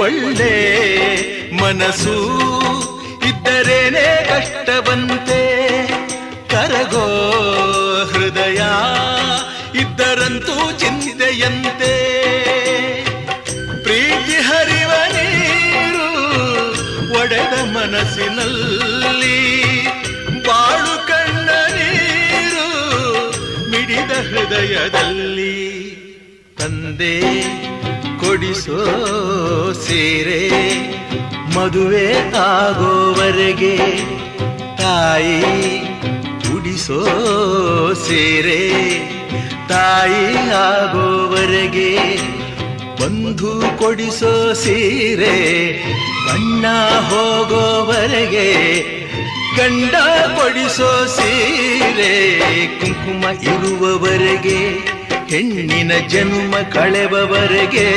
ಒಳ್ಳೆ ಮನಸ್ಸು ಇದ್ದರೇನೆ ಕಷ್ಟವಂತೆ, ಕರಗೋ ಹೃದಯ ಇದ್ದರಂತೂ ಚಿಂತೆಯಂತೆ. ಪ್ರೀತಿ ಹರಿವ ನೀರು ಒಡೆದ ಮನಸ್ಸಿನಲ್ಲಿ, ಬಾಳು ಕಣ್ಣ ನೀರು ಮಿಡಿದ ಹೃದಯದಲ್ಲಿ. ತಂದೆ ಕೊಡಿಸೋ ಸೀರೆ ಮದುವೆ ಆಗೋವರೆಗೆ, ತಾಯಿ ಉಡಿಸೋ ಸೀರೆ ತಾಯಿ ಆಗೋವರೆಗೆ, ಬಂಧು ಕೊಡಿಸೋ ಸೀರೆ ಬಣ್ಣ ಹೋಗೋವರೆಗೆ, ಗಂಡ ಕೊಡಿಸೋ ಸೀರೆ ಕುಂಕುಮ ಇರುವವರೆಗೆ, ಹೆಣ್ಣಿನ ಜನ್ಮ ಕಳೆವವರೆಗೆ